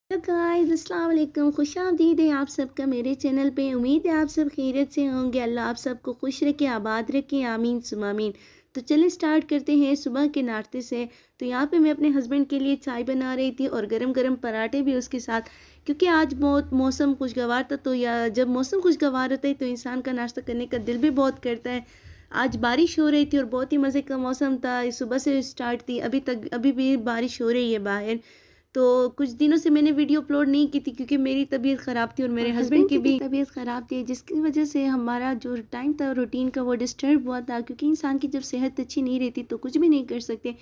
Hello guys, अस्सलाम वालेकुम। खुशामदीद है आप सबका मेरे चैनल पे। उम्मीद है आप सब खैरियत से होंगे। अल्लाह आप सबको खुश रखे, आबाद रखे, आमीन सुमा आमीन। तो चलिए स्टार्ट करते हैं सुबह के नाश्ते से। तो यहाँ पे मैं अपने हस्बैंड के लिए चाय बना रही थी और गरम गरम पराठे भी उसके साथ, क्योंकि आज बहुत मौसम खुशगवार था। तो या जब मौसम खुशगवार होता है तो इंसान का नाश्ता करने का दिल भी बहुत करता है। आज बारिश हो रही थी और बहुत ही मज़े का मौसम था। सुबह से स्टार्ट थी, अभी भी बारिश हो रही है बाहर। तो कुछ दिनों से मैंने वीडियो अपलोड नहीं की थी क्योंकि मेरी तबीयत ख़राब थी और मेरे हस्बैंड की भी तबीयत ख़राब थी, जिसकी वजह से हमारा जो टाइम था रूटीन का वो डिस्टर्ब हुआ था। क्योंकि इंसान की जब सेहत अच्छी नहीं रहती तो कुछ भी नहीं कर सकते।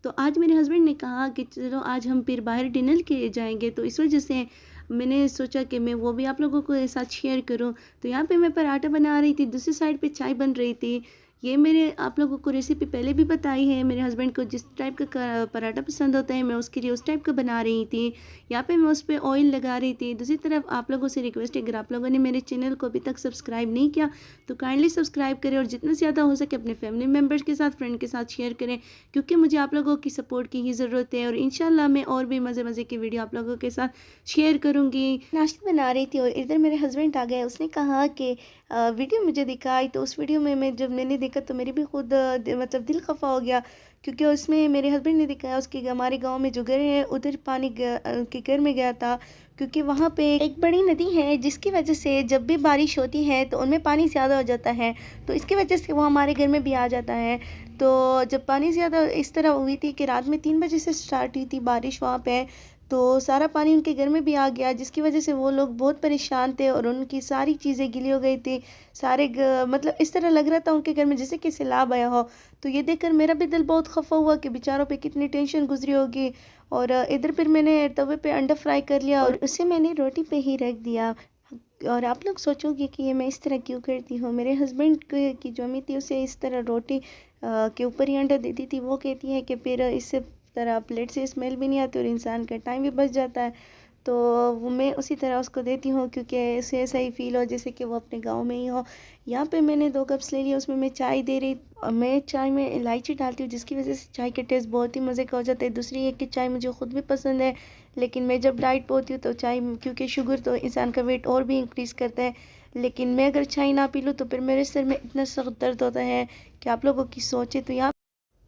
तो आज मेरे हस्बैंड ने कहा कि चलो आज हम फिर बाहर डिनर के जाएंगे, तो इस वजह से मैंने सोचा कि मैं वो भी आप लोगों को साथ शेयर करूं। तो यहाँ पे मैं पराठा बना रही थी, दूसरी साइड पे चाय बन रही थी। ये मेरे आप लोगों को रेसिपी पहले भी बताई है। मेरे हस्बैंड को जिस टाइप का पराठा पसंद होता है मैं उसके लिए उस टाइप का बना रही थी। यहाँ पे मैं उस पर ऑयल लगा रही थी। दूसरी तरफ आप लोगों से रिक्वेस्ट है, अगर आप लोगों ने मेरे चैनल को अभी तक सब्सक्राइब नहीं किया तो काइंडली सब्सक्राइब करें और जितना ज़्यादा हो सके अपने फैमिली मेम्बर्स के साथ, फ्रेंड के साथ शेयर करें, क्योंकि मुझे आप लोगों की सपोर्ट की ही ज़रूरत है। और इंशाल्लाह मैं और भी मज़े मज़े की वीडियो आप लोगों के साथ शेयर करूँगी। नाश्ता बना रही थी और इधर मेरे हस्बैंड आ गए। उसने कहा कि वीडियो मुझे दिखाई, तो उस वीडियो में जब मैंने देखा तो मेरी भी खुद मतलब दिल खफा हो गया। क्योंकि उसमें मेरे हस्बैंड ने दिखाया उसके हमारे गांव में जो घर है उधर पानी के घर में गया था। क्योंकि वहाँ पे एक बड़ी नदी है जिसकी वजह से जब भी बारिश होती है तो उनमें पानी ज़्यादा हो जाता है, तो इसकी वजह से वो हमारे घर में भी आ जाता है। तो जब पानी ज़्यादा इस तरह हुई थी कि रात में 3 बजे से स्टार्ट हुई थी बारिश वहाँ पे, तो सारा पानी उनके घर में भी आ गया, जिसकी वजह से वो लोग बहुत परेशान थे और उनकी सारी चीज़ें गिली हो गई थी। मतलब इस तरह लग रहा था उनके घर में जैसे कि सैलाब आया हो। तो ये देखकर मेरा भी दिल बहुत खफा हुआ कि बेचारों पे कितनी टेंशन गुजरी होगी। और इधर फिर मैंने तवे पे अंडा फ्राई कर लिया और उसे मैंने रोटी पे ही रख दिया। और आप लोग सोचोगे कि ये मैं इस तरह क्यों करती हूँ। मेरे हस्बैंड की जो अम्मी थी उसे इस तरह रोटी के ऊपर ही अंडा देती थी। वो कहती है कि फिर इससे तरह प्लेट से स्मेल भी नहीं आती और इंसान का टाइम भी बच जाता है। तो वो मैं उसी तरह उसको देती हूँ क्योंकि उसे ऐसा ही फील हो जैसे कि वो अपने गांव में ही हो। यहाँ पे मैंने 2 कप्स ले लिए, उसमें मैं चाय दे रही। और मैं चाय में इलायची डालती हूँ जिसकी वजह से चाय का टेस्ट बहुत ही मज़े का हो जाता है। दूसरी है कि चाय मुझे खुद भी पसंद है, लेकिन मैं जब डाइट पे होती हूँ तो चाय, क्योंकि शुगर तो इंसान का वेट और भी इंक्रीज़ करता है, लेकिन मैं अगर चाय ना पी लूँ तो फिर मेरे सिर में इतना सख्त दर्द होता है कि आप लोगों की सोचे। तो यहाँ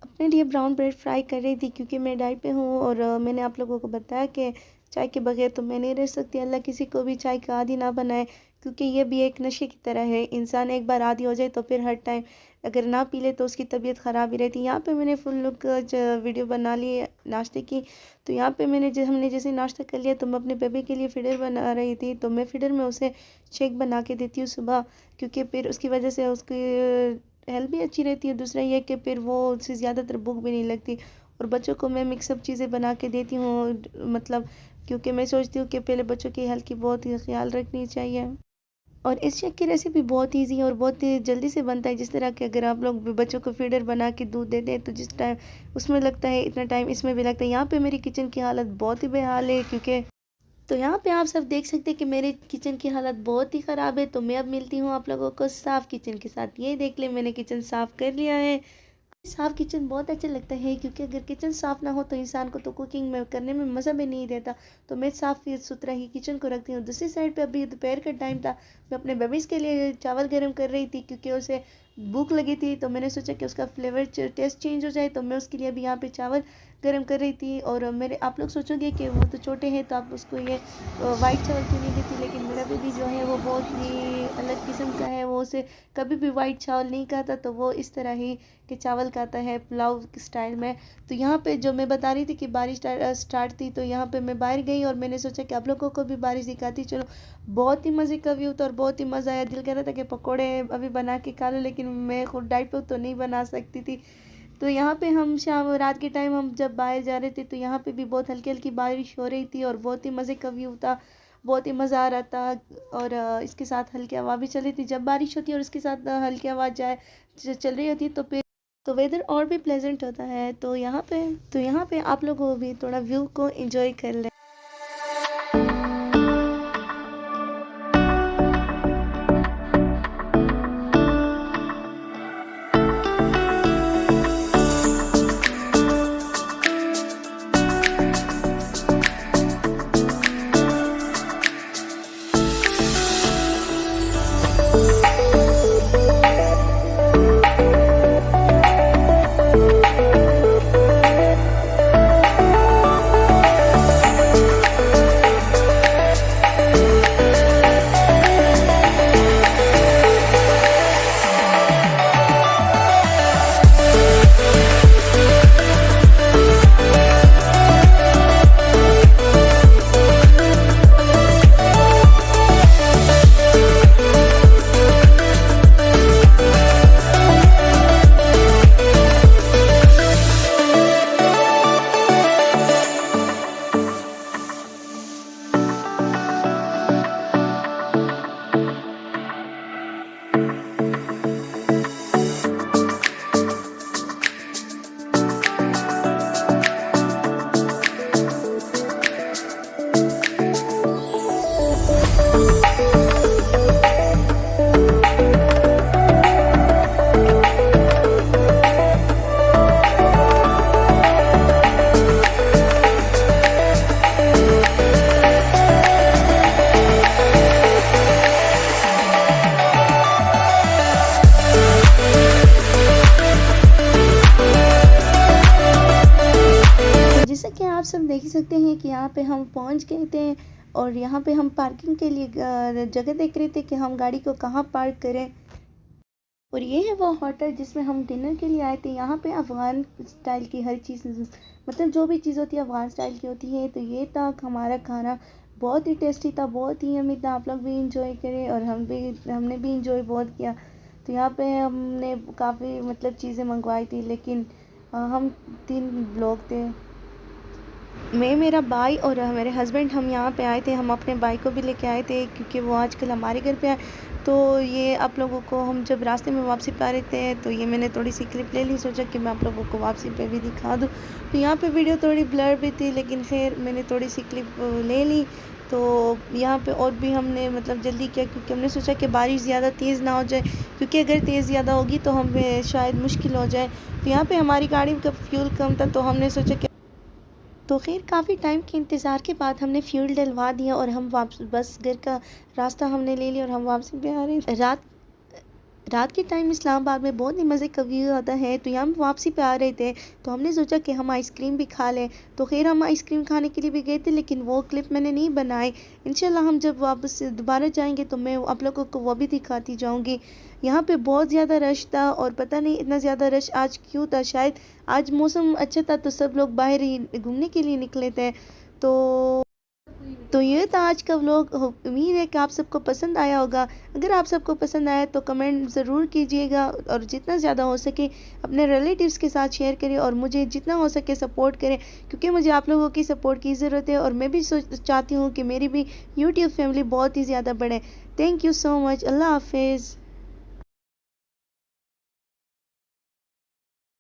अपने लिए ब्राउन ब्रेड फ्राई कर रही थी क्योंकि मैं डाइट पे हूँ। और मैंने आप लोगों को बताया कि चाय के बगैर तो मैं नहीं रह सकती। अल्लाह किसी को भी चाय का आदी ना बनाए, क्योंकि ये भी एक नशे की तरह है। इंसान एक बार आदी हो जाए तो फिर हर टाइम अगर ना पी ले तो उसकी तबीयत ख़राब ही रहती है। यहाँ पे मैंने फुल लुक वीडियो बना ली है नाश्ते की। तो यहाँ पे हमने जैसे नाश्ता कर लिया तो मैं अपने बेबी के लिए फिडर बना रही थी। तो मैं फिडर में उसे शेक बना के देती हूँ सुबह, क्योंकि फिर उसकी वजह से उसकी हेल्थ भी अच्छी रहती है। दूसरा ये कि फिर वो उससे ज़्यादातर भूख भी नहीं लगती। और बच्चों को मैं मिक्सअप चीज़ें बना के देती हूँ, मतलब क्योंकि मैं सोचती हूँ कि पहले बच्चों की हेल्थ की बहुत ही ख्याल रखनी चाहिए। और इस शेक की रेसिपी बहुत ईजी है और बहुत ही जल्दी से बनता है। जिस तरह के अगर आप लोग बच्चों को फीडर बना के दूध देते हैं तो जिस टाइम उसमें लगता है इतना टाइम इसमें भी लगता है। यहाँ पे मेरी किचन की हालत बहुत ही बेहाल है, क्योंकि तो यहाँ पे आप सब देख सकते हैं कि मेरे किचन की हालत बहुत ही ख़राब है। तो मैं अब मिलती हूँ आप लोगों को साफ़ किचन के साथ। ये देख ले, मैंने किचन साफ़ कर लिया है। साफ़ किचन बहुत अच्छा लगता है, क्योंकि अगर किचन साफ़ ना हो तो इंसान को तो कुकिंग में करने में मज़ा भी नहीं देता। तो मैं साफ़ सुथरा ही किचन को रखती हूँ। दूसरी साइड पे अभी दोपहर का टाइम था, मैं अपने बेबीज़ के लिए चावल गर्म कर रही थी क्योंकि उसे भूख लगी थी। तो मैंने सोचा कि उसका फ्लेवर टेस्ट चेंज हो जाए, तो मैं उसके लिए अभी यहाँ पे चावल गर्म कर रही थी। और मेरे आप लोग सोचोगे कि वो तो छोटे हैं तो आप उसको ये वाइट चावल क्यों नहीं देती, लेकिन मेरा बेबी जो है वो बहुत ही अलग किस्म का है। वो उसे कभी भी वाइट चावल नहीं खाता, तो वो इस तरह ही के चावल खाता है पुलाव स्टाइल में। तो यहाँ पे जो मैं बता रही थी कि बारिश स्टार्ट थी, तो यहाँ पे मैं बाहर गई और मैंने सोचा कि आप लोगों को भी बारिश दिखाती चलो। बहुत ही मज़े का व्यू था और बहुत ही मज़ा आया। दिल कर रहा था कि पकोड़े अभी बना के खा लो, लेकिन मैं खुद डाइट पे तो नहीं बना सकती थी। तो यहाँ पे हम शाम रात के टाइम हम जब बाहर जा रहे थे तो यहाँ पे भी बहुत हल्की हल्की बारिश हो रही थी और बहुत ही मज़े का व्यू था, बहुत ही मज़ा आ रहा था। और इसके साथ हल्की हवा भी चल रही थी। जब बारिश होती है और इसके साथ हल्की हवा चल रही होती है तो फिर तो वेदर और भी प्लेजेंट होता है। तो यहाँ पे आप लोग भी थोड़ा व्यू को एंजॉय कर लें। पहुंच गए थे और यहाँ पे हम पार्किंग के लिए जगह देख रहे थे कि हम गाड़ी को कहाँ पार्क करें। और ये है वो होटल जिसमें हम डिनर के लिए आए थे। यहाँ पे अफ़गान स्टाइल की हर चीज़, मतलब जो भी चीज़ होती है अफ़गान स्टाइल की होती है। तो ये था हमारा खाना, बहुत ही टेस्टी था, बहुत ही यम्मी था। आप लोग भी इंजॉय करें और हमने भी इंजॉय बहुत किया। तो यहाँ पे हमने काफ़ी मतलब चीज़ें मंगवाई थी, लेकिन हम 3 लोग थे, मैं, मेरा भाई और मेरे हस्बैंड। हम यहाँ पे आए थे, हम अपने भाई को भी लेके आए थे क्योंकि वो आजकल हमारे घर पे आए। तो ये आप लोगों को हम जब रास्ते में वापसी पे आ रहे थे तो ये मैंने थोड़ी सी क्लिप ले ली, सोचा कि मैं आप लोगों को वापसी पे भी दिखा दूँ। तो यहाँ पे वीडियो थोड़ी ब्लर भी थी, लेकिन खैर मैंने थोड़ी सी क्लिप ले ली। तो यहाँ पे और भी हमने मतलब जल्दी किया क्योंकि हमने सोचा कि बारिश ज़्यादा तेज़ ना हो जाए, क्योंकि अगर तेज़ ज़्यादा होगी तो हमें शायद मुश्किल हो जाए। तो यहाँ पे हमारी गाड़ी का फ्यूल कम था, तो हमने सोचा कि तो खैर काफ़ी टाइम के इंतज़ार के बाद हमने फ्यूल डलवा दिया और हम वापस बस घर का रास्ता हमने ले लिया और हम वापसी पे आ रहे थे। रात के टाइम इस्लामाबाद में बहुत ही मज़े का व्यू आता है। तो यहाँ हम वापसी पे आ रहे थे, तो हमने सोचा कि हम आइसक्रीम भी खा लें। तो खैर हम आइसक्रीम खाने के लिए भी गए थे, लेकिन वो क्लिप मैंने नहीं बनाई। इंशाल्लाह हम जब वापस से दोबारा जाएंगे तो मैं आप लोगों को वो भी दिखाती जाऊंगी। यहाँ पे बहुत ज़्यादा रश था और पता नहीं इतना ज़्यादा रश आज क्यों था। शायद आज मौसम अच्छा था तो सब लोग बाहर ही घूमने के लिए निकले थे। तो ये था आज का व्लॉग। उम्मीद है कि आप सबको पसंद आया होगा। अगर आप सबको पसंद आया तो कमेंट ज़रूर कीजिएगा और जितना ज़्यादा हो सके अपने रिलेटिव्स के साथ शेयर करें और मुझे जितना हो सके सपोर्ट करें, क्योंकि मुझे आप लोगों की सपोर्ट की ज़रूरत है और मैं भी चाहती हूँ कि मेरी भी यूट्यूब फैमिली बहुत ही ज़्यादा बढ़े। Thank you so much. अल्लाह हाफिज़।